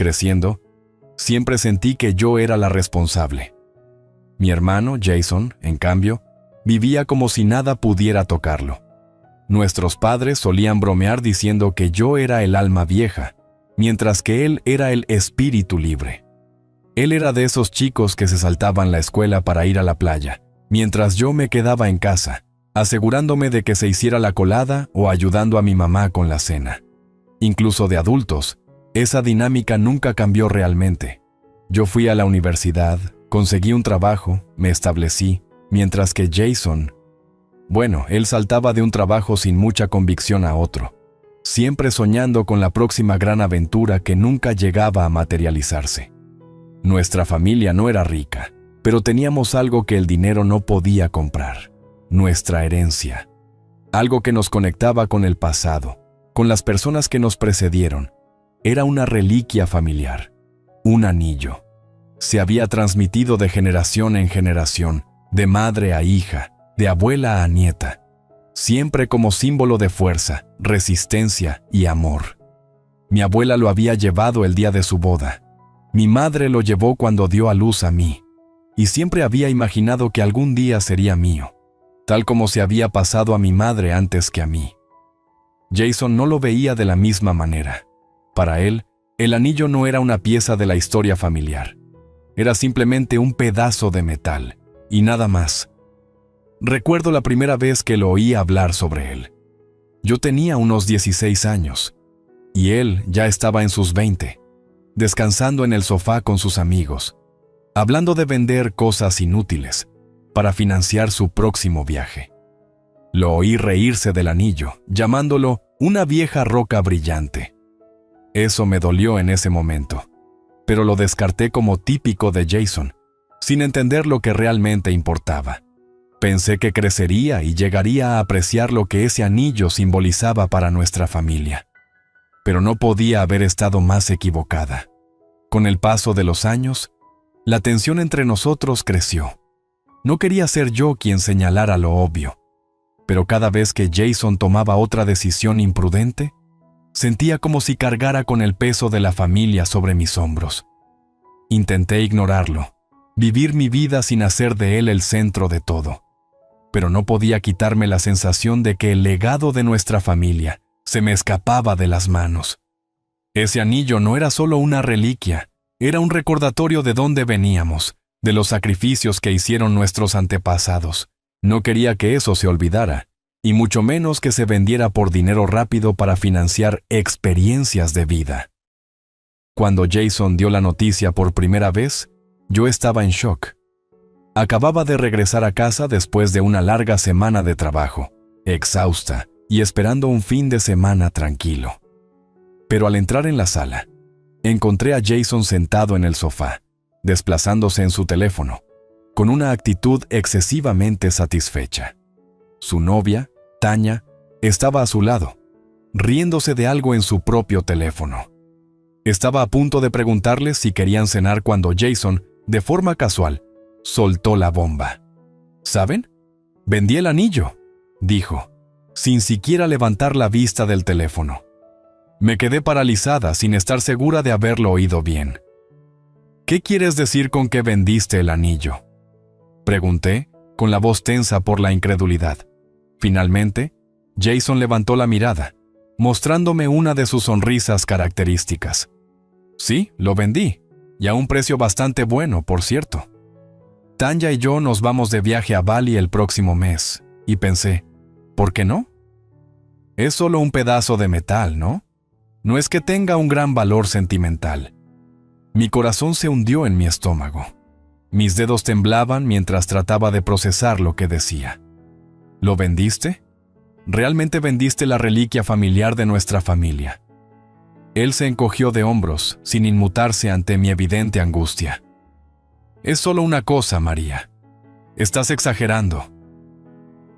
Creciendo, siempre sentí que yo era la responsable. Mi hermano, Jason, en cambio, vivía como si nada pudiera tocarlo. Nuestros padres solían bromear diciendo que yo era el alma vieja, mientras que él era el espíritu libre. Él era de esos chicos que se saltaban la escuela para ir a la playa, mientras yo me quedaba en casa, asegurándome de que se hiciera la colada o ayudando a mi mamá con la cena. Incluso de adultos, esa dinámica nunca cambió realmente. Yo fui a la universidad, conseguí un trabajo, me establecí, mientras que Jason, bueno, él saltaba de un trabajo sin mucha convicción a otro, siempre soñando con la próxima gran aventura que nunca llegaba a materializarse. Nuestra familia no era rica, pero teníamos algo que el dinero no podía comprar: nuestra herencia. Algo que nos conectaba con el pasado, con las personas que nos precedieron. Era una reliquia familiar, un anillo. Se había transmitido de generación en generación, de madre a hija, de abuela a nieta, siempre como símbolo de fuerza, resistencia y amor. Mi abuela lo había llevado el día de su boda. Mi madre lo llevó cuando dio a luz a mí, y siempre había imaginado que algún día sería mío, tal como se había pasado a mi madre antes que a mí. Jason no lo veía de la misma manera. Para él, el anillo no era una pieza de la historia familiar. Era simplemente un pedazo de metal, y nada más. Recuerdo la primera vez que lo oí hablar sobre él. Yo tenía unos 16 años, y él ya estaba en sus 20, descansando en el sofá con sus amigos, hablando de vender cosas inútiles para financiar su próximo viaje. Lo oí reírse del anillo, llamándolo una vieja roca brillante. Eso me dolió en ese momento, pero lo descarté como típico de Jason, sin entender lo que realmente importaba. Pensé que crecería y llegaría a apreciar lo que ese anillo simbolizaba para nuestra familia. Pero no podía haber estado más equivocada. Con el paso de los años, la tensión entre nosotros creció. No quería ser yo quien señalara lo obvio, pero cada vez que Jason tomaba otra decisión imprudente, sentía como si cargara con el peso de la familia sobre mis hombros. Intenté ignorarlo, vivir mi vida sin hacer de él el centro de todo, pero no podía quitarme la sensación de que el legado de nuestra familia se me escapaba de las manos. Ese anillo no era solo una reliquia, era un recordatorio de dónde veníamos, de los sacrificios que hicieron nuestros antepasados. No quería que eso se olvidara, y mucho menos que se vendiera por dinero rápido para financiar experiencias de vida. Cuando Jason dio la noticia por primera vez, yo estaba en shock. Acababa de regresar a casa después de una larga semana de trabajo, exhausta y esperando un fin de semana tranquilo. Pero al entrar en la sala, encontré a Jason sentado en el sofá, desplazándose en su teléfono, con una actitud excesivamente satisfecha. Su novia, Tanya, estaba a su lado, riéndose de algo en su propio teléfono. Estaba a punto de preguntarles si querían cenar cuando Jason, de forma casual, soltó la bomba. ¿Saben? Vendí el anillo, dijo, sin siquiera levantar la vista del teléfono. Me quedé paralizada sin estar segura de haberlo oído bien. ¿Qué quieres decir con que vendiste el anillo?, pregunté, con la voz tensa por la incredulidad. Finalmente, Jason levantó la mirada, mostrándome una de sus sonrisas características. Sí, lo vendí, y a un precio bastante bueno, por cierto. Tanya y yo nos vamos de viaje a Bali el próximo mes, y pensé, ¿por qué no? Es solo un pedazo de metal, ¿no? No es que tenga un gran valor sentimental. Mi corazón se hundió en mi estómago. Mis dedos temblaban mientras trataba de procesar lo que decía. ¿Lo vendiste? ¿Realmente vendiste la reliquia familiar de nuestra familia? Él se encogió de hombros, sin inmutarse ante mi evidente angustia. Es solo una cosa, María. Estás exagerando.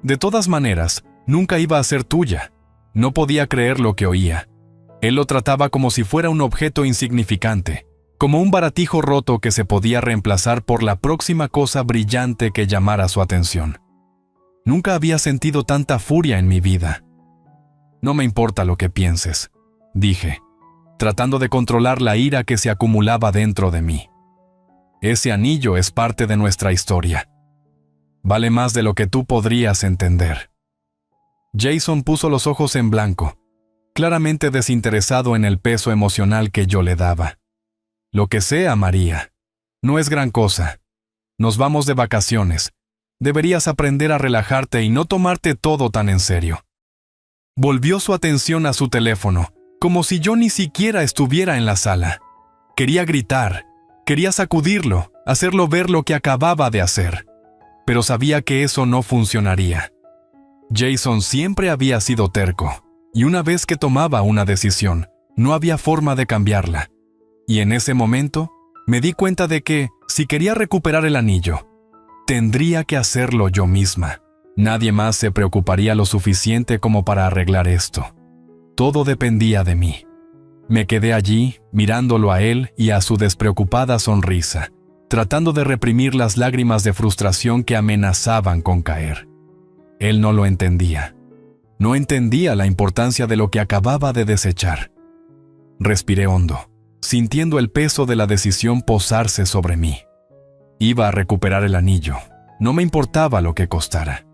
De todas maneras, nunca iba a ser tuya. No podía creer lo que oía. Él lo trataba como si fuera un objeto insignificante, como un baratijo roto que se podía reemplazar por la próxima cosa brillante que llamara su atención. Nunca había sentido tanta furia en mi vida. No me importa lo que pienses, dije, tratando de controlar la ira que se acumulaba dentro de mí. Ese anillo es parte de nuestra historia. Vale más de lo que tú podrías entender. Jason puso los ojos en blanco, claramente desinteresado en el peso emocional que yo le daba. Lo que sea, María. No es gran cosa. Nos vamos de vacaciones. Deberías aprender a relajarte y no tomarte todo tan en serio. Volvió su atención a su teléfono, como si yo ni siquiera estuviera en la sala. Quería gritar, quería sacudirlo, hacerlo ver lo que acababa de hacer. Pero sabía que eso no funcionaría. Jason siempre había sido terco, y una vez que tomaba una decisión, no había forma de cambiarla. Y en ese momento, me di cuenta de que, si quería recuperar el anillo, tendría que hacerlo yo misma. Nadie más se preocuparía lo suficiente como para arreglar esto. Todo dependía de mí. Me quedé allí, mirándolo a él y a su despreocupada sonrisa, tratando de reprimir las lágrimas de frustración que amenazaban con caer. Él no lo entendía. No entendía la importancia de lo que acababa de desechar. Respiré hondo, sintiendo el peso de la decisión posarse sobre mí. Iba a recuperar el anillo. No me importaba lo que costara.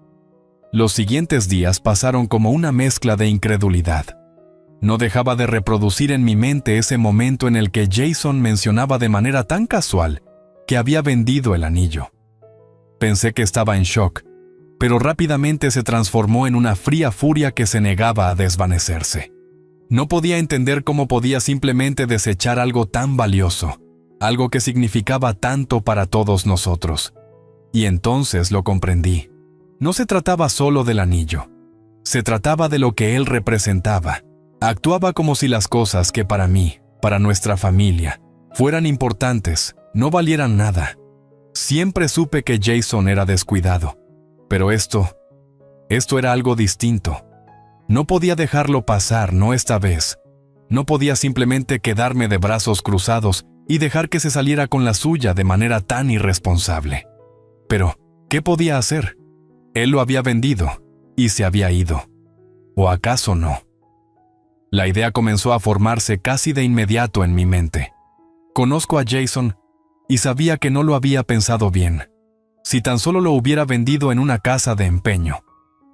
Los siguientes días pasaron como una mezcla de incredulidad. No dejaba de reproducir en mi mente ese momento en el que Jason mencionaba de manera tan casual que había vendido el anillo. Pensé que estaba en shock, pero rápidamente se transformó en una fría furia que se negaba a desvanecerse. No podía entender cómo podía simplemente desechar algo tan valioso, algo que significaba tanto para todos nosotros. Y entonces lo comprendí. No se trataba solo del anillo. Se trataba de lo que él representaba. Actuaba como si las cosas que para mí, para nuestra familia, fueran importantes, no valieran nada. Siempre supe que Jason era descuidado, pero esto era algo distinto. No podía dejarlo pasar, no esta vez. No podía simplemente quedarme de brazos cruzados y dejar que se saliera con la suya de manera tan irresponsable. Pero, ¿qué podía hacer? Él lo había vendido y se había ido. ¿O acaso no? La idea comenzó a formarse casi de inmediato en mi mente. Conozco a Jason y sabía que no lo había pensado bien. Si tan solo lo hubiera vendido en una casa de empeño,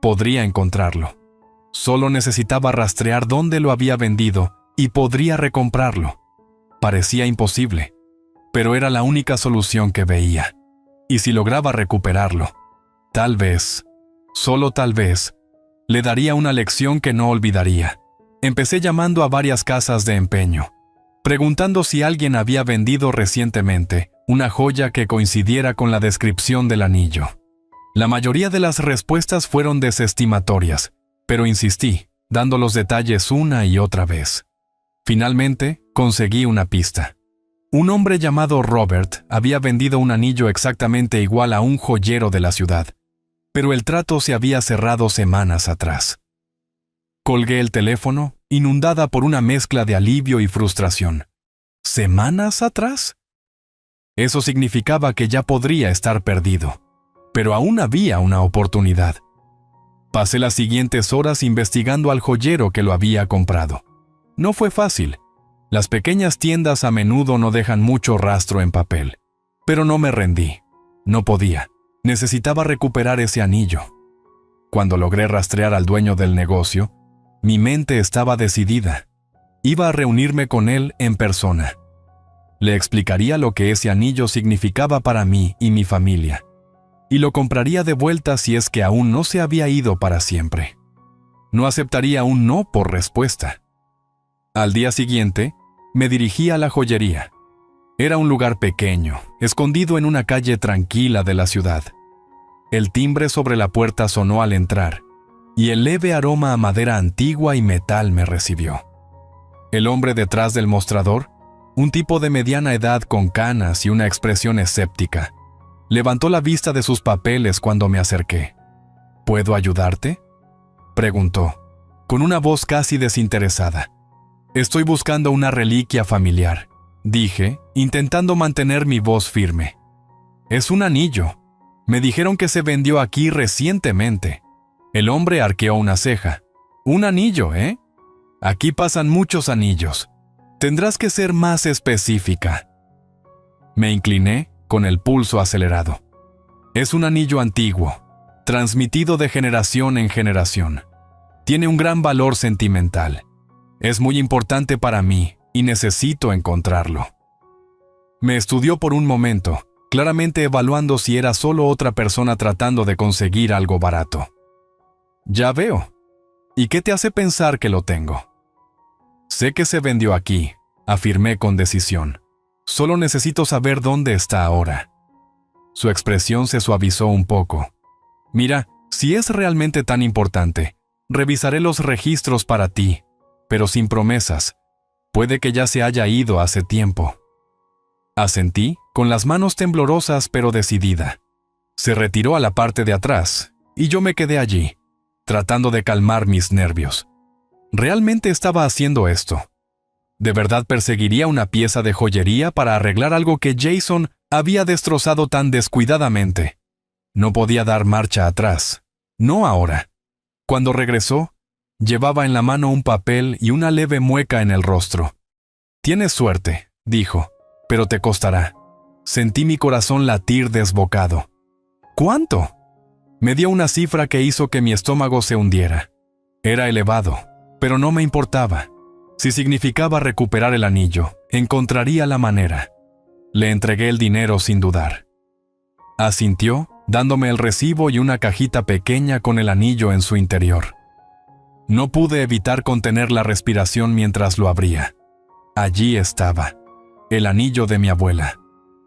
podría encontrarlo. Solo necesitaba rastrear dónde lo había vendido y podría recomprarlo. Parecía imposible, pero era la única solución que veía. Y si lograba recuperarlo, tal vez, solo tal vez, le daría una lección que no olvidaría. Empecé llamando a varias casas de empeño, preguntando si alguien había vendido recientemente una joya que coincidiera con la descripción del anillo. La mayoría de las respuestas fueron desestimatorias, pero insistí, dando los detalles una y otra vez. Finalmente, conseguí una pista. Un hombre llamado Robert había vendido un anillo exactamente igual a un joyero de la ciudad, pero el trato se había cerrado semanas atrás. Colgué el teléfono, inundada por una mezcla de alivio y frustración. ¿Semanas atrás? Eso significaba que ya podría estar perdido, pero aún había una oportunidad. Pasé las siguientes horas investigando al joyero que lo había comprado. No fue fácil. Las pequeñas tiendas a menudo no dejan mucho rastro en papel. Pero no me rendí. No podía. Necesitaba recuperar ese anillo. Cuando logré rastrear al dueño del negocio, mi mente estaba decidida. Iba a reunirme con él en persona. Le explicaría lo que ese anillo significaba para mí y mi familia, y lo compraría de vuelta si es que aún no se había ido para siempre. No aceptaría un no por respuesta. Al día siguiente, me dirigí a la joyería. Era un lugar pequeño, escondido en una calle tranquila de la ciudad. El timbre sobre la puerta sonó al entrar, y el leve aroma a madera antigua y metal me recibió. El hombre detrás del mostrador, un tipo de mediana edad con canas y una expresión escéptica, levantó la vista de sus papeles cuando me acerqué. ¿Puedo ayudarte?, preguntó, con una voz casi desinteresada. Estoy buscando una reliquia familiar, dije, intentando mantener mi voz firme. Es un anillo. Me dijeron que se vendió aquí recientemente. El hombre arqueó una ceja. Un anillo, ¿eh? Aquí pasan muchos anillos. Tendrás que ser más específica. Me incliné con el pulso acelerado. Es un anillo antiguo, transmitido de generación en generación. Tiene un gran valor sentimental. Es muy importante para mí y necesito encontrarlo. Me estudió por un momento, claramente evaluando si era solo otra persona tratando de conseguir algo barato. Ya veo. ¿Y qué te hace pensar que lo tengo? Sé que se vendió aquí, afirmé con decisión. Solo necesito saber dónde está ahora. Su expresión se suavizó un poco. Mira, si es realmente tan importante, revisaré los registros para ti, pero sin promesas. Puede que ya se haya ido hace tiempo. Asentí, con las manos temblorosas pero decidida. Se retiró a la parte de atrás, y yo me quedé allí, tratando de calmar mis nervios. ¿Realmente estaba haciendo esto? ¿De verdad perseguiría una pieza de joyería para arreglar algo que Jason había destrozado tan descuidadamente? No podía dar marcha atrás. No ahora. Cuando regresó, llevaba en la mano un papel y una leve mueca en el rostro. «Tienes suerte», dijo, «pero te costará». Sentí mi corazón latir desbocado. «¿Cuánto?». Me dio una cifra que hizo que mi estómago se hundiera. Era elevado, pero no me importaba. Si significaba recuperar el anillo, encontraría la manera. Le entregué el dinero sin dudar. Asintió, dándome el recibo y una cajita pequeña con el anillo en su interior. No pude evitar contener la respiración mientras lo abría. Allí estaba, el anillo de mi abuela,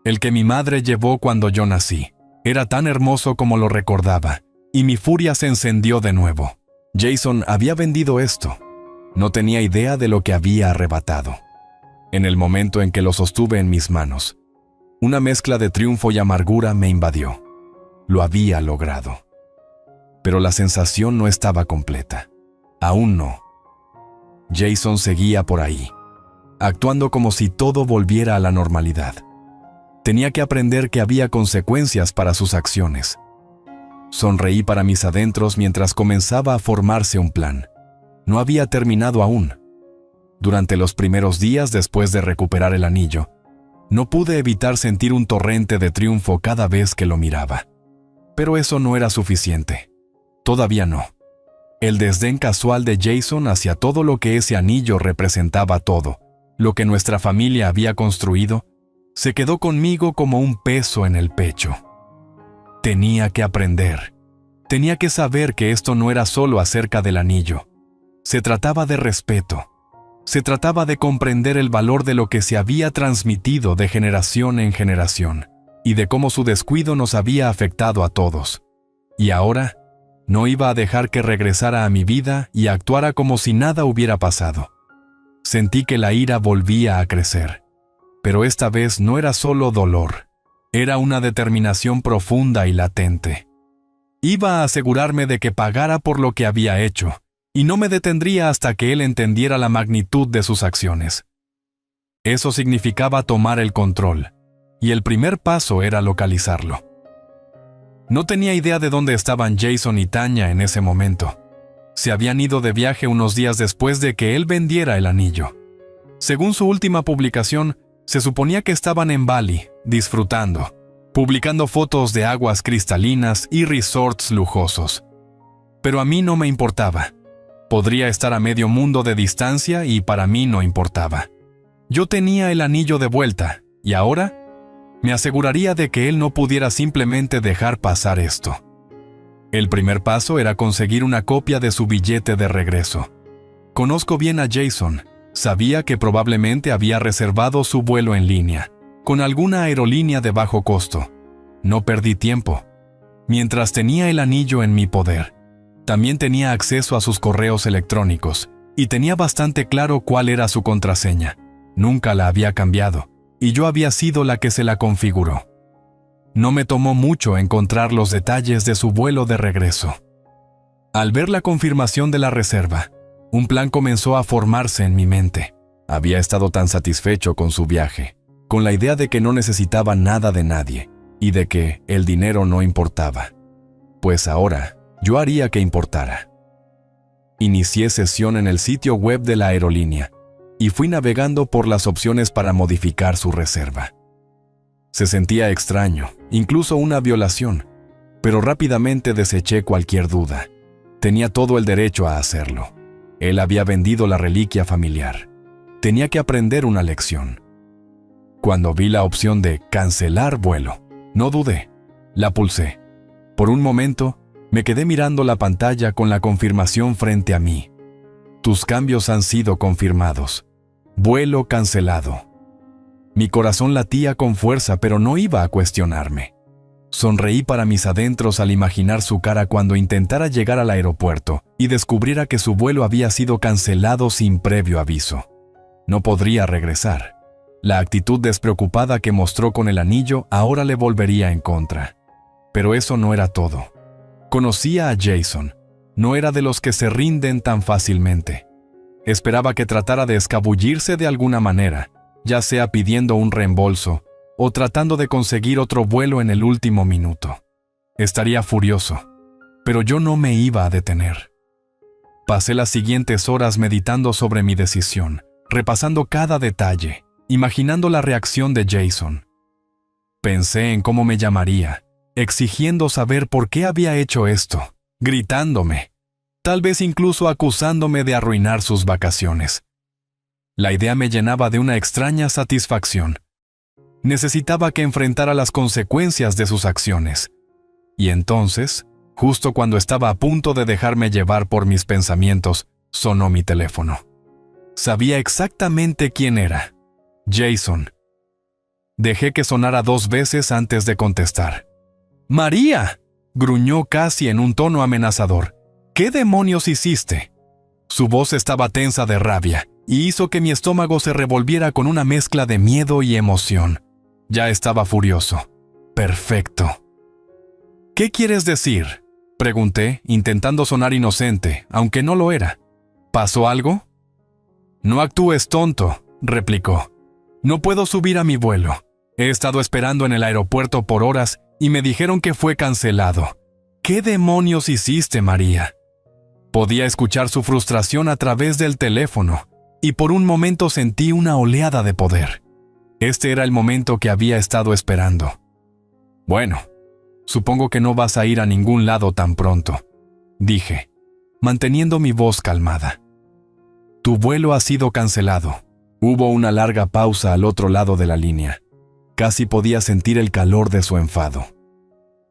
el que mi madre llevó cuando yo nací. Era tan hermoso como lo recordaba, y mi furia se encendió de nuevo. Jason había vendido esto. No tenía idea de lo que había arrebatado. En el momento en que lo sostuve en mis manos, una mezcla de triunfo y amargura me invadió. Lo había logrado. Pero la sensación no estaba completa. Aún no. Jason seguía por ahí, actuando como si todo volviera a la normalidad. Tenía que aprender que había consecuencias para sus acciones. Sonreí para mis adentros mientras comenzaba a formarse un plan. No había terminado aún. Durante los primeros días después de recuperar el anillo, no pude evitar sentir un torrente de triunfo cada vez que lo miraba. Pero eso no era suficiente. Todavía no. El desdén casual de Jason hacia todo lo que ese anillo representaba, todo lo que nuestra familia había construido, se quedó conmigo como un peso en el pecho. Tenía que aprender. Tenía que saber que esto no era solo acerca del anillo. Se trataba de respeto. Se trataba de comprender el valor de lo que se había transmitido de generación en generación, y de cómo su descuido nos había afectado a todos. Y ahora, no iba a dejar que regresara a mi vida y actuara como si nada hubiera pasado. Sentí que la ira volvía a crecer. Pero esta vez no era solo dolor. Era una determinación profunda y latente. Iba a asegurarme de que pagara por lo que había hecho, y no me detendría hasta que él entendiera la magnitud de sus acciones. Eso significaba tomar el control, y el primer paso era localizarlo. No tenía idea de dónde estaban Jason y Tanya en ese momento. Se habían ido de viaje unos días después de que él vendiera el anillo. Según su última publicación, se suponía que estaban en Bali, disfrutando, publicando fotos de aguas cristalinas y resorts lujosos. Pero a mí no me importaba. Podría estar a medio mundo de distancia y para mí no importaba. Yo tenía el anillo de vuelta, y ahora me aseguraría de que él no pudiera simplemente dejar pasar esto. El primer paso era conseguir una copia de su billete de regreso. Conozco bien a Jason. Sabía que probablemente había reservado su vuelo en línea, con alguna aerolínea de bajo costo. No perdí tiempo. Mientras tenía el anillo en mi poder, también tenía acceso a sus correos electrónicos, y tenía bastante claro cuál era su contraseña. Nunca la había cambiado, y yo había sido la que se la configuró. No me tomó mucho encontrar los detalles de su vuelo de regreso. Al ver la confirmación de la reserva, un plan comenzó a formarse en mi mente. Había estado tan satisfecho con su viaje, con la idea de que no necesitaba nada de nadie, y de que el dinero no importaba. Pues ahora, yo haría que importara. Inicié sesión en el sitio web de la aerolínea. y fui navegando por las opciones para modificar su reserva. Se sentía extraño, incluso una violación, pero rápidamente deseché cualquier duda. Tenía todo el derecho a hacerlo. Él había vendido la reliquia familiar. Tenía que aprender una lección. Cuando vi la opción de cancelar vuelo, no dudé. La pulsé. Por un momento, me quedé mirando la pantalla con la confirmación frente a mí. Tus cambios han sido confirmados. Vuelo cancelado. Mi corazón latía con fuerza, pero no iba a cuestionarme. Sonreí para mis adentros al imaginar su cara cuando intentara llegar al aeropuerto y descubriera que su vuelo había sido cancelado sin previo aviso. No podría regresar. La actitud despreocupada que mostró con el anillo ahora le volvería en contra. Pero eso no era todo. Conocía a Jason. No era de los que se rinden tan fácilmente. Esperaba que tratara de escabullirse de alguna manera, ya sea pidiendo un reembolso o tratando de conseguir otro vuelo en el último minuto. Estaría furioso, pero yo no me iba a detener. Pasé las siguientes horas meditando sobre mi decisión, repasando cada detalle, imaginando la reacción de Jason. Pensé en cómo me llamaría, exigiendo saber por qué había hecho esto, gritándome, tal vez incluso acusándome de arruinar sus vacaciones. La idea me llenaba de una extraña satisfacción. Necesitaba que enfrentara las consecuencias de sus acciones. Y entonces, justo cuando estaba a punto de dejarme llevar por mis pensamientos, sonó mi teléfono. Sabía exactamente quién era. Jason. Dejé que sonara 2 veces antes de contestar. ¡María!, gruñó casi en un tono amenazador. ¿Qué demonios hiciste? Su voz estaba tensa de rabia y hizo que mi estómago se revolviera con una mezcla de miedo y emoción. Ya estaba furioso. Perfecto. ¿Qué quieres decir?, pregunté, intentando sonar inocente, aunque no lo era. ¿Pasó algo? No actúes tonto, replicó. No puedo subir a mi vuelo. He estado esperando en el aeropuerto por horas y me dijeron que fue cancelado. ¿Qué demonios hiciste, María? Podía escuchar su frustración a través del teléfono, y por un momento sentí una oleada de poder. Este era el momento que había estado esperando. Bueno, supongo que no vas a ir a ningún lado tan pronto, dije, manteniendo mi voz calmada. Tu vuelo ha sido cancelado. Hubo una larga pausa al otro lado de la línea. Casi podía sentir el calor de su enfado.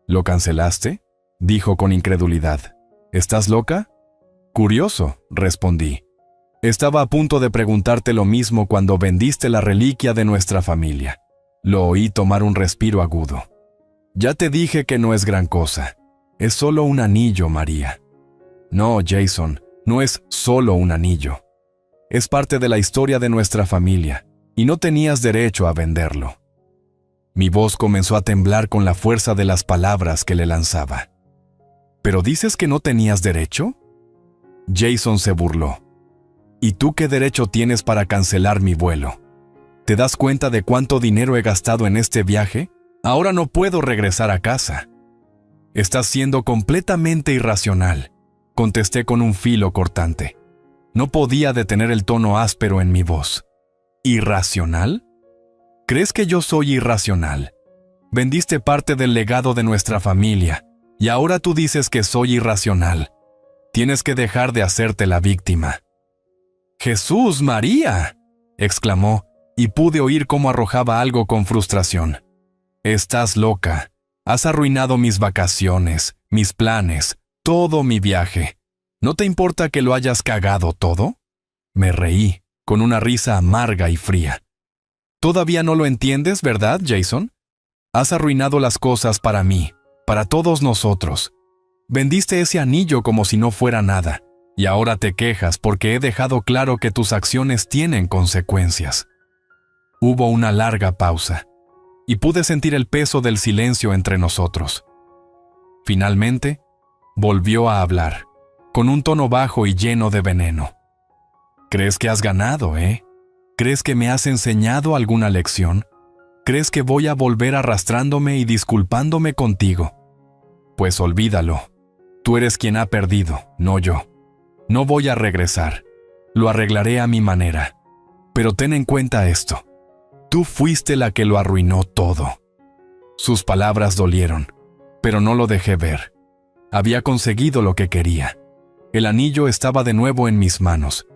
¿Lo cancelaste?, dijo con incredulidad. ¿Estás loca? Curioso, respondí. Estaba a punto de preguntarte lo mismo cuando vendiste la reliquia de nuestra familia. Lo oí tomar un respiro agudo. Ya te dije que no es gran cosa. Es solo un anillo, María. No, Jason, no es solo un anillo. Es parte de la historia de nuestra familia, y no tenías derecho a venderlo. Mi voz comenzó a temblar con la fuerza de las palabras que le lanzaba. ¿Pero dices que no tenías derecho? Jason se burló. ¿Y tú qué derecho tienes para cancelar mi vuelo? ¿Te das cuenta de cuánto dinero he gastado en este viaje? Ahora no puedo regresar a casa. Estás siendo completamente irracional, contesté con un filo cortante. No podía detener el tono áspero en mi voz. ¿Irracional? ¿Crees que yo soy irracional? Vendiste parte del legado de nuestra familia, y ahora tú dices que soy irracional. Tienes que dejar de hacerte la víctima. ¡Jesús, María!, exclamó, y pude oír cómo arrojaba algo con frustración. Estás loca. Has arruinado mis vacaciones, mis planes, todo mi viaje. ¿No te importa que lo hayas cagado todo? Me reí, con una risa amarga y fría. ¿Todavía no lo entiendes, verdad, Jason? Has arruinado las cosas para mí, para todos nosotros. Vendiste ese anillo como si no fuera nada, y ahora te quejas porque he dejado claro que tus acciones tienen consecuencias. Hubo una larga pausa, y pude sentir el peso del silencio entre nosotros. Finalmente, volvió a hablar, con un tono bajo y lleno de veneno. ¿Crees que has ganado, eh? ¿Crees que me has enseñado alguna lección? ¿Crees que voy a volver arrastrándome y disculpándome contigo? Pues olvídalo. Tú eres quien ha perdido, no yo. No voy a regresar. Lo arreglaré a mi manera. Pero ten en cuenta esto. Tú fuiste la que lo arruinó todo. Sus palabras dolieron, pero no lo dejé ver. Había conseguido lo que quería. El anillo estaba de nuevo en mis manos.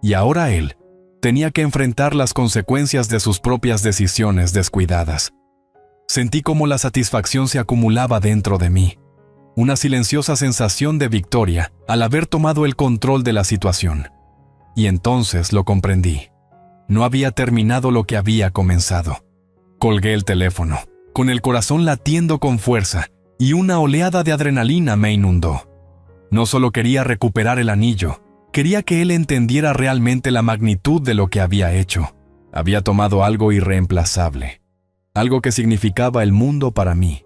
Y ahora él tenía que enfrentar las consecuencias de sus propias decisiones descuidadas. Sentí cómo la satisfacción se acumulaba dentro de mí. Una silenciosa sensación de victoria al haber tomado el control de la situación. Y entonces lo comprendí. No había terminado lo que había comenzado. Colgué el teléfono, con el corazón latiendo con fuerza, y una oleada de adrenalina me inundó. No solo quería recuperar el anillo, quería que él entendiera realmente la magnitud de lo que había hecho. Había tomado algo irreemplazable, algo que significaba el mundo para mí,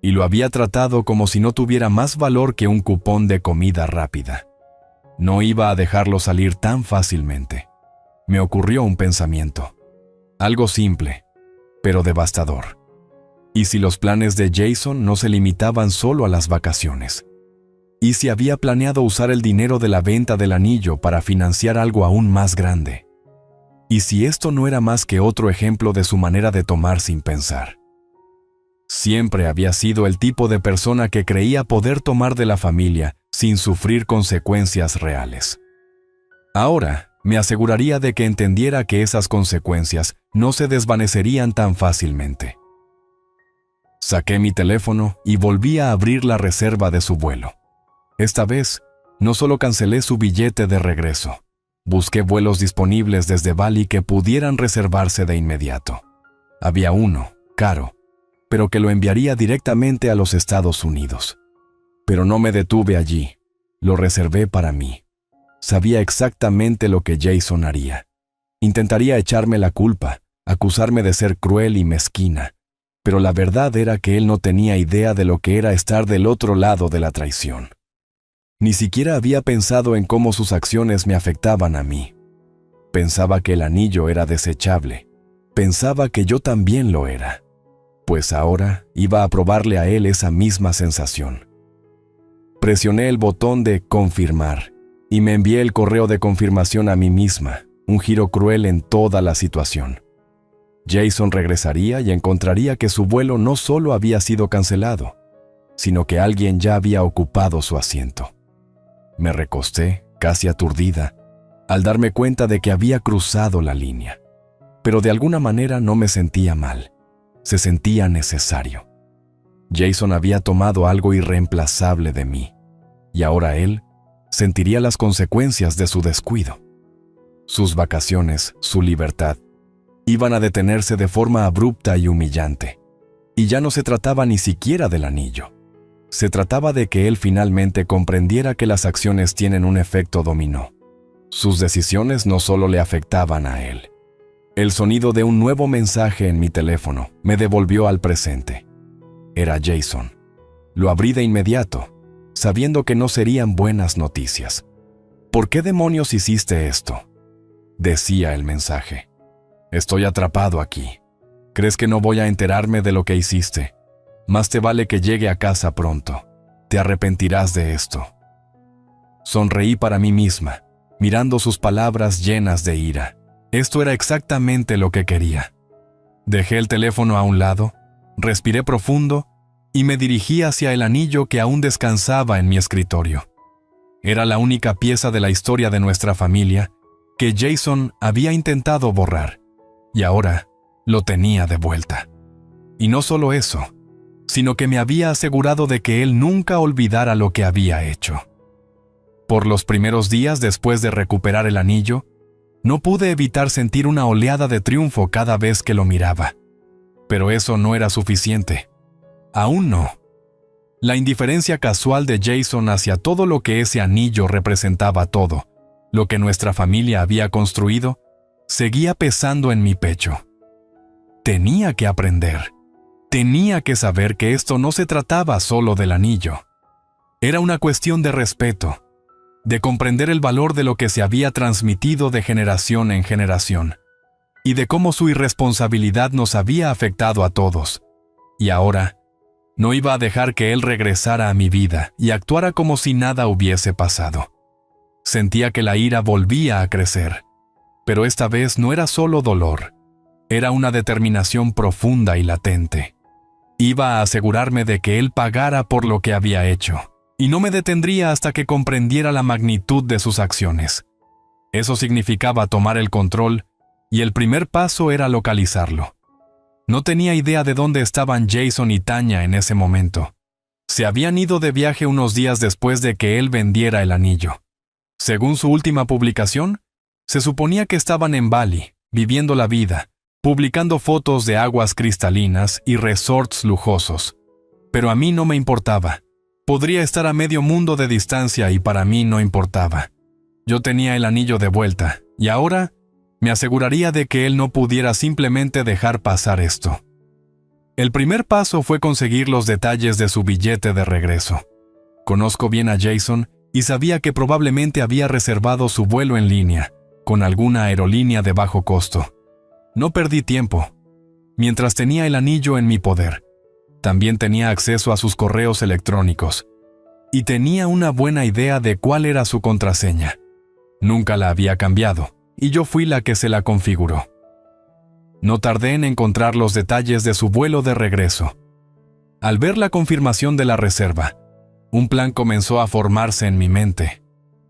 y lo había tratado como si no tuviera más valor que un cupón de comida rápida. No iba a dejarlo salir tan fácilmente. Me ocurrió un pensamiento. Algo simple, pero devastador. ¿Y si los planes de Jason no se limitaban solo a las vacaciones? ¿Y si había planeado usar el dinero de la venta del anillo para financiar algo aún más grande? ¿Y si esto no era más que otro ejemplo de su manera de tomar sin pensar? Siempre había sido el tipo de persona que creía poder tomar de la familia sin sufrir consecuencias reales. Ahora, me aseguraría de que entendiera que esas consecuencias no se desvanecerían tan fácilmente. Saqué mi teléfono y volví a abrir la reserva de su vuelo. Esta vez, no solo cancelé su billete de regreso, busqué vuelos disponibles desde Bali que pudieran reservarse de inmediato. Había uno, caro, pero que lo enviaría directamente a los Estados Unidos. Pero no me detuve allí, lo reservé para mí. Sabía exactamente lo que Jason haría. Intentaría echarme la culpa, acusarme de ser cruel y mezquina, pero la verdad era que él no tenía idea de lo que era estar del otro lado de la traición. Ni siquiera había pensado en cómo sus acciones me afectaban a mí. Pensaba que el anillo era desechable. Pensaba que yo también lo era. Pues ahora iba a probarle a él esa misma sensación. Presioné el botón de confirmar y me envié el correo de confirmación a mí misma, un giro cruel en toda la situación. Jason regresaría y encontraría que su vuelo no solo había sido cancelado, sino que alguien ya había ocupado su asiento. Me recosté, casi aturdida, al darme cuenta de que había cruzado la línea. Pero de alguna manera no me sentía mal. Se sentía necesario. Jason había tomado algo irreemplazable de mí, y ahora él sentiría las consecuencias de su descuido. Sus vacaciones, su libertad, iban a detenerse de forma abrupta y humillante. Y ya no se trataba ni siquiera del anillo. Se trataba de que él finalmente comprendiera que las acciones tienen un efecto dominó. Sus decisiones no solo le afectaban a él. El sonido de un nuevo mensaje en mi teléfono me devolvió al presente. Era Jason. Lo abrí de inmediato, sabiendo que no serían buenas noticias. ¿Por qué demonios hiciste esto?, decía el mensaje. Estoy atrapado aquí. ¿Crees que no voy a enterarme de lo que hiciste? Más te vale que llegue a casa pronto. Te arrepentirás de esto. Sonreí para mí misma, mirando sus palabras llenas de ira. Esto era exactamente lo que quería. Dejé el teléfono a un lado, respiré profundo y me dirigí hacia el anillo que aún descansaba en mi escritorio. Era la única pieza de la historia de nuestra familia que Jason había intentado borrar, y ahora lo tenía de vuelta. Y no solo eso, sino que me había asegurado de que él nunca olvidara lo que había hecho. Por los primeros días después de recuperar el anillo, no pude evitar sentir una oleada de triunfo cada vez que lo miraba. Pero eso no era suficiente. Aún no. La indiferencia casual de Jason hacia todo lo que ese anillo representaba, todo lo que nuestra familia había construido, seguía pesando en mi pecho. Tenía que aprender. Tenía que saber que esto no se trataba solo del anillo. Era una cuestión de respeto, de comprender el valor de lo que se había transmitido de generación en generación, y de cómo su irresponsabilidad nos había afectado a todos. Y ahora, no iba a dejar que él regresara a mi vida y actuara como si nada hubiese pasado. Sentía que la ira volvía a crecer, Pero esta vez no era solo dolor, era una determinación profunda y latente. Iba a asegurarme de que él pagara por lo que había hecho, y no me detendría hasta que comprendiera la magnitud de sus acciones. Eso significaba tomar el control, y el primer paso era localizarlo. No tenía idea de dónde estaban Jason y Tanya en ese momento. Se habían ido de viaje unos días después de que él vendiera el anillo. Según su última publicación, se suponía que estaban en Bali, viviendo la vida, publicando fotos de aguas cristalinas y resorts lujosos. Pero a mí no me importaba. Podría estar a medio mundo de distancia y para mí no importaba. Yo tenía el anillo de vuelta, y ahora me aseguraría de que él no pudiera simplemente dejar pasar esto. El primer paso fue conseguir los detalles de su billete de regreso. Conozco bien a Jason y sabía que probablemente había reservado su vuelo en línea, con alguna aerolínea de bajo costo. No perdí tiempo. Mientras tenía el anillo en mi poder, también tenía acceso a sus correos electrónicos. Y tenía una buena idea de cuál era su contraseña. Nunca la había cambiado, y yo fui la que se la configuró. No tardé en encontrar los detalles de su vuelo de regreso. Al ver la confirmación de la reserva, un plan comenzó a formarse en mi mente.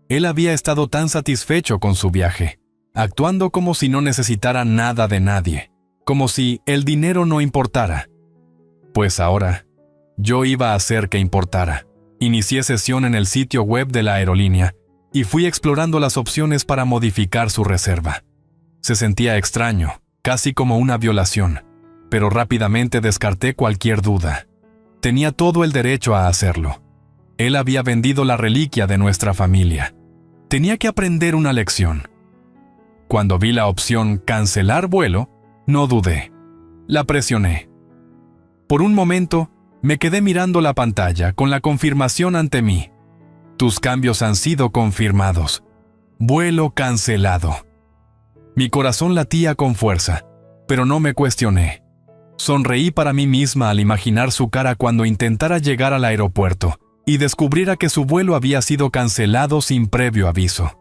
Él había estado tan satisfecho con su viaje, actuando como si no necesitara nada de nadie, como si el dinero no importara. Pues ahora, yo iba a hacer que importara. Inicié sesión en el sitio web de la aerolínea y fui explorando las opciones para modificar su reserva. Se sentía extraño, casi como una violación, pero rápidamente descarté cualquier duda. Tenía todo el derecho a hacerlo. Él había vendido la reliquia de nuestra familia. Tenía que aprender una lección. Cuando vi la opción cancelar vuelo, no dudé. La presioné. Por un momento, me quedé mirando la pantalla con la confirmación ante mí. Tus cambios han sido confirmados. Vuelo cancelado. Mi corazón latía con fuerza, pero no me cuestioné. Sonreí para mí misma al imaginar su cara cuando intentara llegar al aeropuerto y descubriera que su vuelo había sido cancelado sin previo aviso.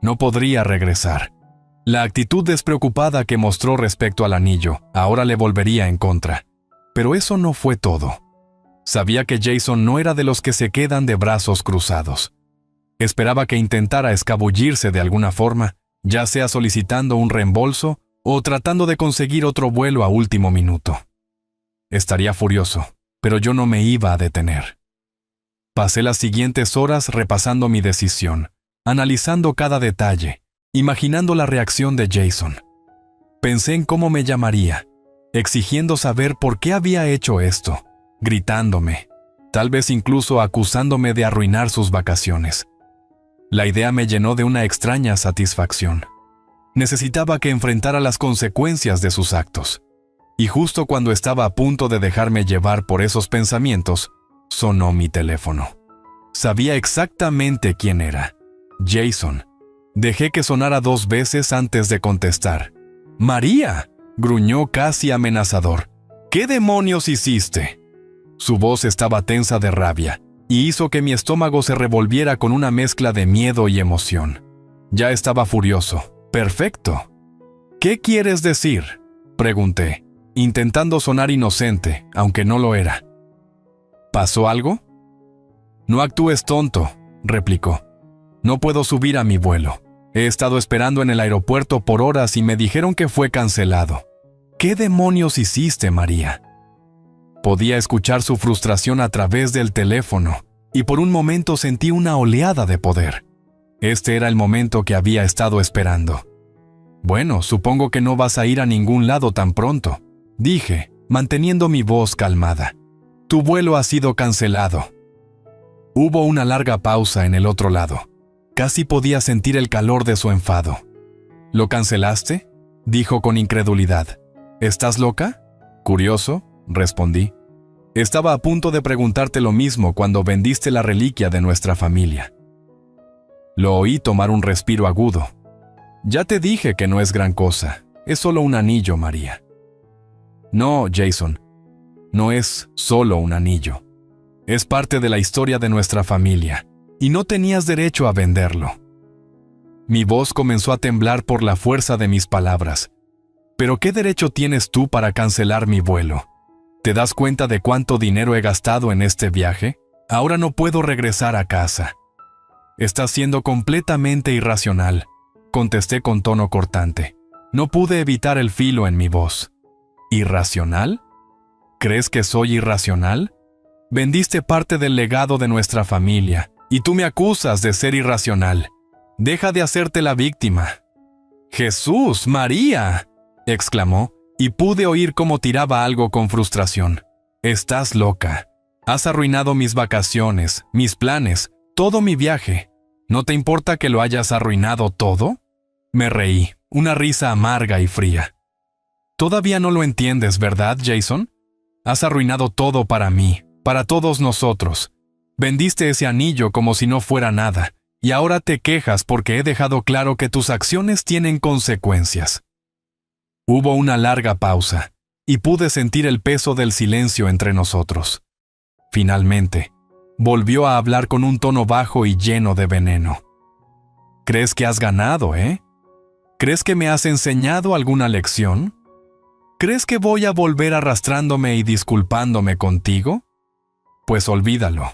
No podría regresar. La actitud despreocupada que mostró respecto al anillo ahora le volvería en contra. Pero eso no fue todo. Sabía que Jason no era de los que se quedan de brazos cruzados. Esperaba que intentara escabullirse de alguna forma, ya sea solicitando un reembolso o tratando de conseguir otro vuelo a último minuto. Estaría furioso, pero yo no me iba a detener. Pasé las siguientes horas repasando mi decisión, analizando cada detalle, imaginando la reacción de Jason. Pensé en cómo me llamaría, exigiendo saber por qué había hecho esto, gritándome, tal vez incluso acusándome de arruinar sus vacaciones. La idea me llenó de una extraña satisfacción. Necesitaba que enfrentara las consecuencias de sus actos. Y justo cuando estaba a punto de dejarme llevar por esos pensamientos, sonó mi teléfono. Sabía exactamente quién era. Jason. Dejé que sonara 2 veces antes de contestar. ¡María!, gruñó casi amenazador. ¿Qué demonios hiciste? Su voz estaba tensa de rabia y hizo que mi estómago se revolviera con una mezcla de miedo y emoción. Ya estaba furioso. Perfecto. ¿Qué quieres decir?, pregunté, intentando sonar inocente, aunque no lo era. ¿Pasó algo? No actúes tonto, replicó. No puedo subir a mi vuelo. He estado esperando en el aeropuerto por horas y me dijeron que fue cancelado. ¿Qué demonios hiciste, María? Podía escuchar su frustración a través del teléfono, y por un momento sentí una oleada de poder. Este era el momento que había estado esperando. Bueno, supongo que no vas a ir a ningún lado tan pronto, dije, manteniendo mi voz calmada. Tu vuelo ha sido cancelado. Hubo una larga pausa en el otro lado. Casi podía sentir el calor de su enfado. ¿Lo cancelaste?, dijo con incredulidad. ¿Estás loca? Curioso, respondí. Estaba a punto de preguntarte lo mismo cuando vendiste la reliquia de nuestra familia. Lo oí tomar un respiro agudo. Ya te dije que no es gran cosa. Es solo un anillo, María. No, Jason. No es solo un anillo. Es parte de la historia de nuestra familia, y no tenías derecho a venderlo. Mi voz comenzó a temblar por la fuerza de mis palabras. ¿Pero qué derecho tienes tú para cancelar mi vuelo? ¿Te das cuenta de cuánto dinero he gastado en este viaje? Ahora no puedo regresar a casa. Estás siendo completamente irracional, contesté con tono cortante. No pude evitar el filo en mi voz. ¿Irracional? ¿Crees que soy irracional? Vendiste parte del legado de nuestra familia, y tú me acusas de ser irracional. Deja de hacerte la víctima. ¡Jesús, María!, exclamó, y pude oír cómo tiraba algo con frustración. Estás loca. Has arruinado mis vacaciones, mis planes, todo mi viaje. ¿No te importa que lo hayas arruinado todo? Me reí, una risa amarga y fría. Todavía no lo entiendes, ¿verdad, Jason? Has arruinado todo para mí, para todos nosotros. Vendiste ese anillo como si no fuera nada, y ahora te quejas porque he dejado claro que tus acciones tienen consecuencias. Hubo una larga pausa, y pude sentir el peso del silencio entre nosotros. Finalmente, volvió a hablar con un tono bajo y lleno de veneno. ¿Crees que has ganado, ¿Crees que me has enseñado alguna lección? ¿Crees que voy a volver arrastrándome y disculpándome contigo? Pues olvídalo.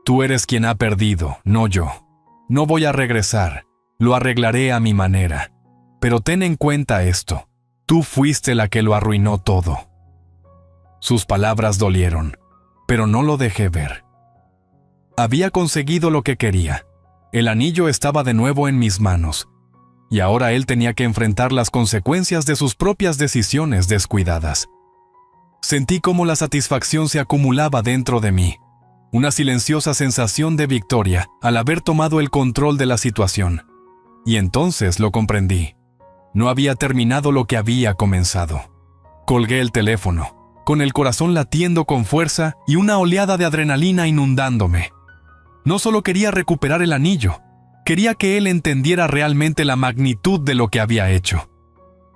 Tú eres quien ha perdido, no yo. No voy a regresar. Lo arreglaré a mi manera. Pero ten en cuenta esto. Tú fuiste la que lo arruinó todo. Sus palabras dolieron, pero no lo dejé ver. Había conseguido lo que quería. El anillo estaba de nuevo en mis manos, y ahora él tenía que enfrentar las consecuencias de sus propias decisiones descuidadas. Sentí cómo la satisfacción se acumulaba dentro de mí, una silenciosa sensación de victoria al haber tomado el control de la situación. Y entonces lo comprendí. No había terminado lo que había comenzado. Colgué el teléfono, con el corazón latiendo con fuerza y una oleada de adrenalina inundándome. No solo quería recuperar el anillo, quería que él entendiera realmente la magnitud de lo que había hecho.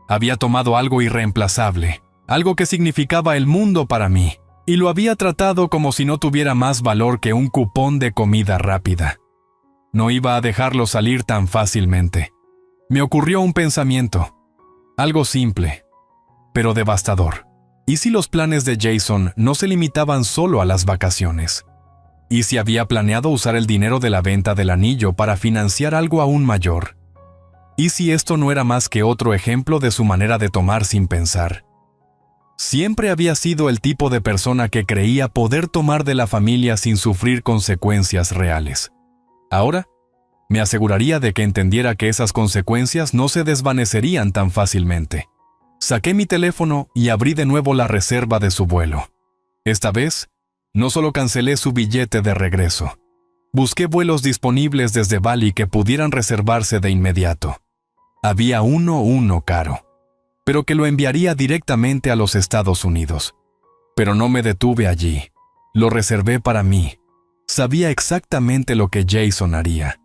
Había tomado algo irreemplazable, algo que significaba el mundo para mí, y lo había tratado como si no tuviera más valor que un cupón de comida rápida. No iba a dejarlo salir tan fácilmente. Me ocurrió un pensamiento, algo simple, pero devastador. ¿Y si los planes de Jason no se limitaban solo a las vacaciones? ¿Y si había planeado usar el dinero de la venta del anillo para financiar algo aún mayor? ¿Y si esto no era más que otro ejemplo de su manera de tomar sin pensar? Siempre había sido el tipo de persona que creía poder tomar de la familia sin sufrir consecuencias reales. Ahora, me aseguraría de que entendiera que esas consecuencias no se desvanecerían tan fácilmente. Saqué mi teléfono y abrí de nuevo la reserva de su vuelo. Esta vez, no solo cancelé su billete de regreso. Busqué vuelos disponibles desde Bali que pudieran reservarse de inmediato. Había uno caro, pero que lo enviaría directamente a los Estados Unidos. Pero no me detuve allí. Lo reservé para mí. Sabía exactamente lo que Jason haría.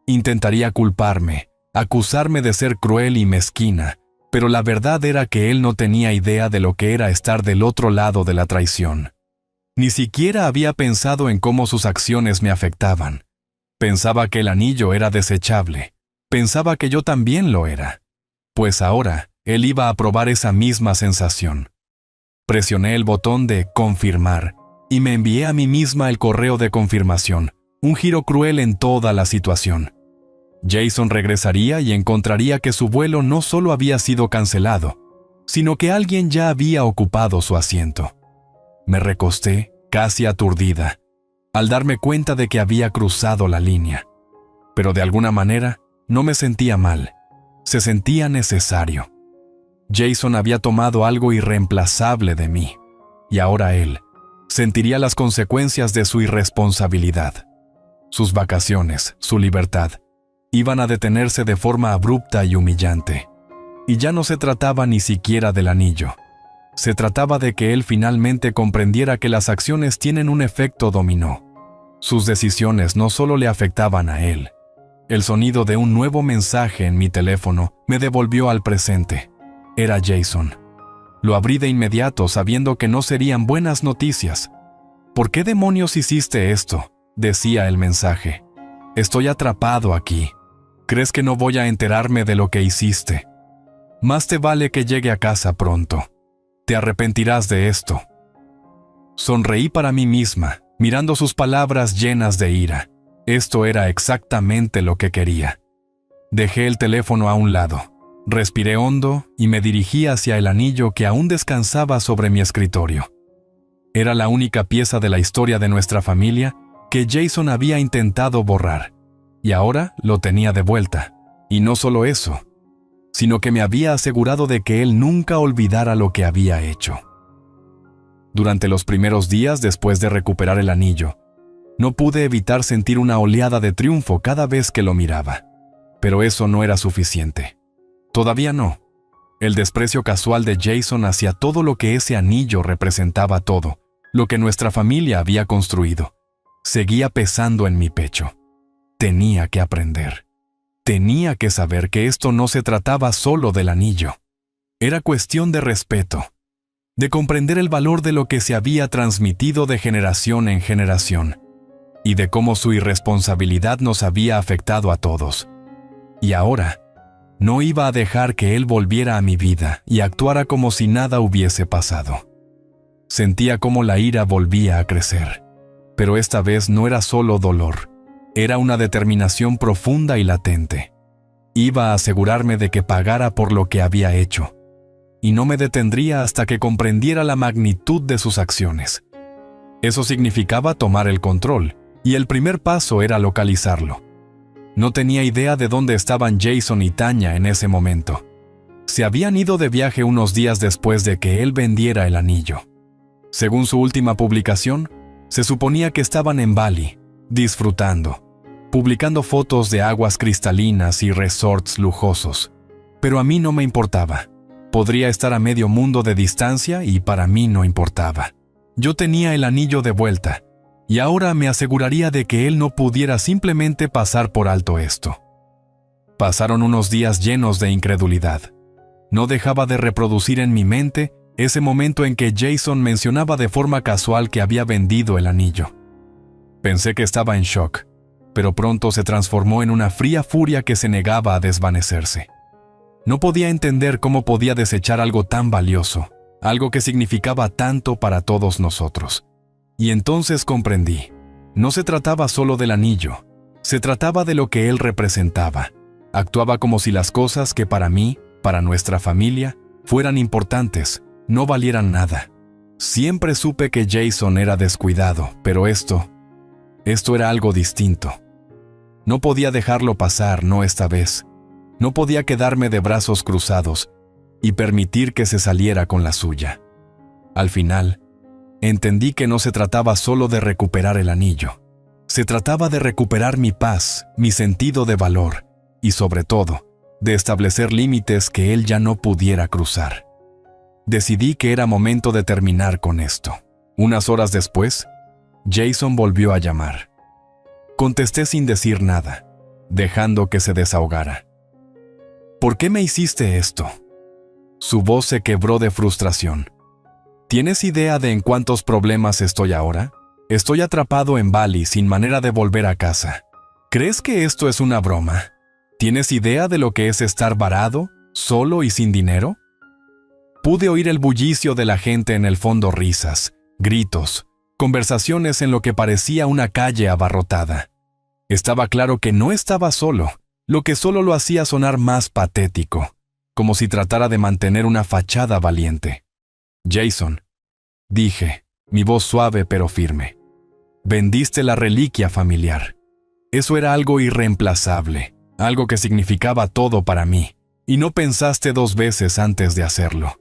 Intentaría culparme, acusarme de ser cruel y mezquina, pero la verdad era que él no tenía idea de lo que era estar del otro lado de la traición. Ni siquiera había pensado en cómo sus acciones me afectaban. Pensaba que el anillo era desechable. Pensaba que yo también lo era. Pues ahora, él iba a probar esa misma sensación. Presioné el botón de confirmar y me envié a mí misma el correo de confirmación, un giro cruel en toda la situación. Jason regresaría y encontraría que su vuelo no solo había sido cancelado, sino que alguien ya había ocupado su asiento. Me recosté, casi aturdida, al darme cuenta de que había cruzado la línea. Pero de alguna manera, no me sentía mal. Se sentía necesario. Jason había tomado algo irreemplazable de mí, y ahora él sentiría las consecuencias de su irresponsabilidad. Sus vacaciones, su libertad, iban a detenerse de forma abrupta y humillante. Y ya no se trataba ni siquiera del anillo. Se trataba de que él finalmente comprendiera que las acciones tienen un efecto dominó. Sus decisiones no solo le afectaban a él. El sonido de un nuevo mensaje en mi teléfono me devolvió al presente. Era Jason. Lo abrí de inmediato sabiendo que no serían buenas noticias. ¿Por qué demonios hiciste esto?, decía el mensaje. Estoy atrapado aquí. ¿Crees que no voy a enterarme de lo que hiciste? Más te vale que llegue a casa pronto. Te arrepentirás de esto. Sonreí para mí misma, mirando sus palabras llenas de ira. Esto era exactamente lo que quería. Dejé el teléfono a un lado, respiré hondo y me dirigí hacia el anillo que aún descansaba sobre mi escritorio. Era la única pieza de la historia de nuestra familia que Jason había intentado borrar, y ahora lo tenía de vuelta. Y no solo eso, sino que me había asegurado de que él nunca olvidara lo que había hecho. Durante los primeros días después de recuperar el anillo, no pude evitar sentir una oleada de triunfo cada vez que lo miraba. Pero eso no era suficiente. Todavía no. El desprecio casual de Jason hacia todo lo que ese anillo representaba, todo lo que nuestra familia había construido, seguía pesando en mi pecho. Tenía que aprender. Tenía que saber que esto no se trataba solo del anillo. Era cuestión de respeto, de comprender el valor de lo que se había transmitido de generación en generación, y de cómo su irresponsabilidad nos había afectado a todos. Y ahora, no iba a dejar que él volviera a mi vida y actuara como si nada hubiese pasado. Sentía cómo la ira volvía a crecer, pero esta vez no era solo dolor, era una determinación profunda y latente. Iba a asegurarme de que pagara por lo que había hecho, y no me detendría hasta que comprendiera la magnitud de sus acciones. Eso significaba tomar el control, y el primer paso era localizarlo. No tenía idea de dónde estaban Jason y Tanya en ese momento. Se habían ido de viaje unos días después de que él vendiera el anillo. Según su última publicación, se suponía que estaban en Bali, disfrutando, publicando fotos de aguas cristalinas y resorts lujosos. Pero a mí no me importaba. Podría estar a medio mundo de distancia y para mí no importaba. Yo tenía el anillo de vuelta, y ahora me aseguraría de que él no pudiera simplemente pasar por alto esto. Pasaron unos días llenos de incredulidad. No dejaba de reproducir en mi mente ese momento en que Jason mencionaba de forma casual que había vendido el anillo. Pensé que estaba en shock, pero pronto se transformó en una fría furia que se negaba a desvanecerse. No podía entender cómo podía desechar algo tan valioso, algo que significaba tanto para todos nosotros. Y entonces comprendí. No se trataba solo del anillo, se trataba de lo que él representaba. Actuaba como si las cosas que para mí, para nuestra familia, fueran importantes, no valieran nada. Siempre supe que Jason era descuidado, pero esto era algo distinto. No podía dejarlo pasar, no esta vez. No podía quedarme de brazos cruzados y permitir que se saliera con la suya. Al final, entendí que no se trataba solo de recuperar el anillo. Se trataba de recuperar mi paz, mi sentido de valor y, sobre todo, de establecer límites que él ya no pudiera cruzar. Decidí que era momento de terminar con esto. Unas horas después, Jason volvió a llamar. Contesté sin decir nada, dejando que se desahogara. ¿Por qué me hiciste esto? Su voz se quebró de frustración. ¿Tienes idea de en cuántos problemas estoy ahora? Estoy atrapado en Bali sin manera de volver a casa. ¿Crees que esto es una broma? ¿Tienes idea de lo que es estar varado, solo y sin dinero? Pude oír el bullicio de la gente en el fondo, risas, gritos, conversaciones en lo que parecía una calle abarrotada. Estaba claro que no estaba solo, lo que solo lo hacía sonar más patético, como si tratara de mantener una fachada valiente. Jason, dije, mi voz suave pero firme. Vendiste la reliquia familiar. Eso era algo irreemplazable, algo que significaba todo para mí, y no pensaste dos veces antes de hacerlo.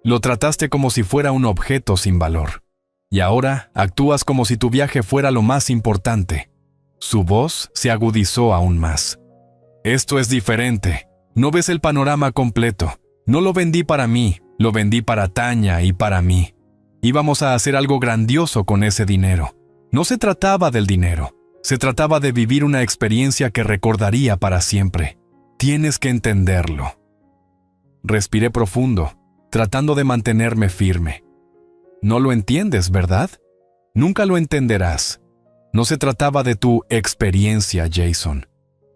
Lo trataste como si fuera un objeto sin valor. Y ahora actúas como si tu viaje fuera lo más importante. Su voz se agudizó aún más. Esto es diferente. No ves el panorama completo. No lo vendí para mí, lo vendí para Tanya y para mí. Íbamos a hacer algo grandioso con ese dinero. No se trataba del dinero. Se trataba de vivir una experiencia que recordaría para siempre. Tienes que entenderlo. Respiré profundo, tratando de mantenerme firme. No lo entiendes, ¿verdad? Nunca lo entenderás. No se trataba de tu experiencia, Jason.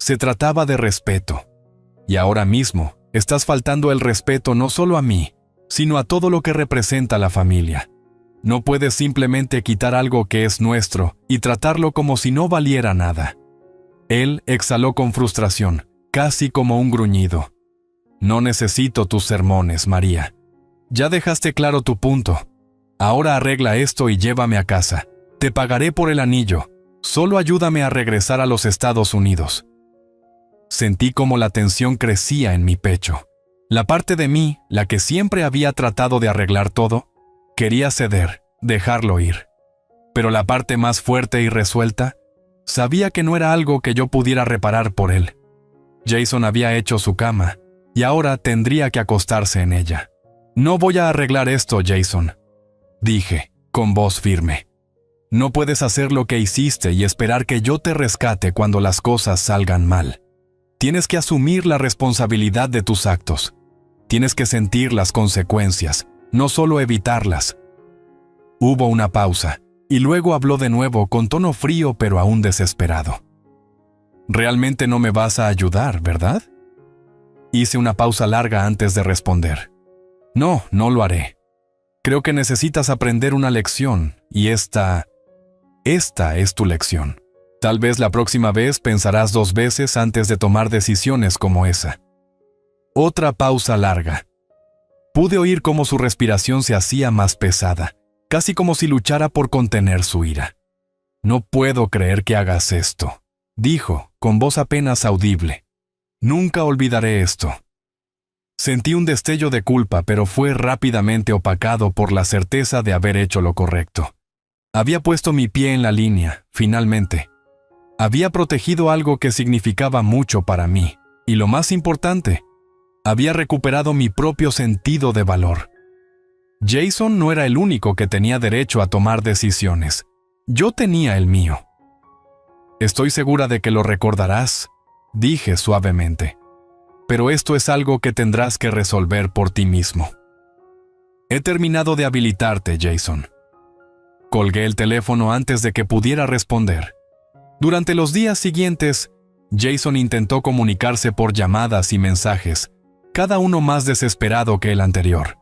Se trataba de respeto. Y ahora mismo, estás faltando el respeto no solo a mí, sino a todo lo que representa la familia. No puedes simplemente quitar algo que es nuestro y tratarlo como si no valiera nada. Él exhaló con frustración, casi como un gruñido. No necesito tus sermones, María. Ya dejaste claro tu punto. Ahora arregla esto y llévame a casa. Te pagaré por el anillo. Solo ayúdame a regresar a los Estados Unidos. Sentí como la tensión crecía en mi pecho. La parte de mí, la que siempre había tratado de arreglar todo, quería ceder, dejarlo ir. Pero la parte más fuerte y resuelta, sabía que no era algo que yo pudiera reparar por él. Jason había hecho su cama, y ahora tendría que acostarse en ella. No voy a arreglar esto, Jason, dije, con voz firme. No puedes hacer lo que hiciste y esperar que yo te rescate cuando las cosas salgan mal. Tienes que asumir la responsabilidad de tus actos. Tienes que sentir las consecuencias, no solo evitarlas. Hubo una pausa, y luego habló de nuevo con tono frío pero aún desesperado. Realmente no me vas a ayudar, ¿verdad? Hice una pausa larga antes de responder. No, no lo haré. Creo que necesitas aprender una lección, y esta es tu lección. Tal vez la próxima vez pensarás 2 veces antes de tomar decisiones como esa. Otra pausa larga. Pude oír cómo su respiración se hacía más pesada, casi como si luchara por contener su ira. No puedo creer que hagas esto, dijo, con voz apenas audible. Nunca olvidaré esto. Sentí un destello de culpa, pero fue rápidamente opacado por la certeza de haber hecho lo correcto. Había puesto mi pie en la línea, finalmente. Había protegido algo que significaba mucho para mí, y lo más importante, había recuperado mi propio sentido de valor. Jason no era el único que tenía derecho a tomar decisiones. Yo tenía el mío. Estoy segura de que lo recordarás, dije suavemente. Pero esto es algo que tendrás que resolver por ti mismo. He terminado de habilitarte, Jason. Colgué el teléfono antes de que pudiera responder. Durante los días siguientes, Jason intentó comunicarse por llamadas y mensajes, cada uno más desesperado que el anterior.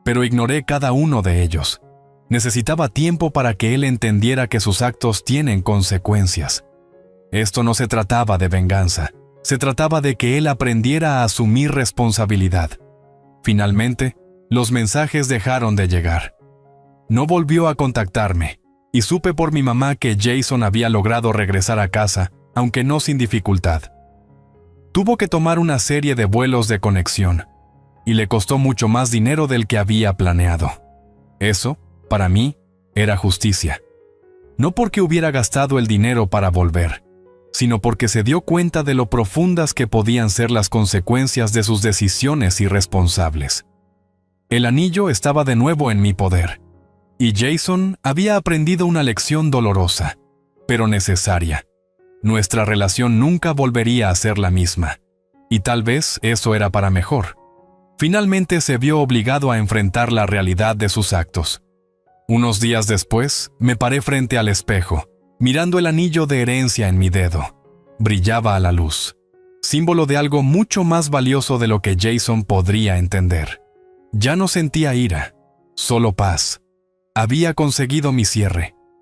Pero ignoré cada uno de ellos. Necesitaba tiempo para que él entendiera que sus actos tienen consecuencias. Esto no se trataba de venganza. Se trataba de que él aprendiera a asumir responsabilidad. Finalmente, los mensajes dejaron de llegar. No volvió a contactarme, y supe por mi mamá que Jason había logrado regresar a casa, aunque no sin dificultad. Tuvo que tomar una serie de vuelos de conexión, y le costó mucho más dinero del que había planeado. Eso, para mí, era justicia. No porque hubiera gastado el dinero para volver, sino porque se dio cuenta de lo profundas que podían ser las consecuencias de sus decisiones irresponsables. El anillo estaba de nuevo en mi poder, y Jason había aprendido una lección dolorosa, pero necesaria. Nuestra relación nunca volvería a ser la misma, y tal vez eso era para mejor. Finalmente se vio obligado a enfrentar la realidad de sus actos. Unos días después, me paré frente al espejo, mirando el anillo de herencia en mi dedo. Brillaba a la luz, símbolo de algo mucho más valioso de lo que Jason podría entender. Ya no sentía ira, solo paz. Había conseguido mi cierre,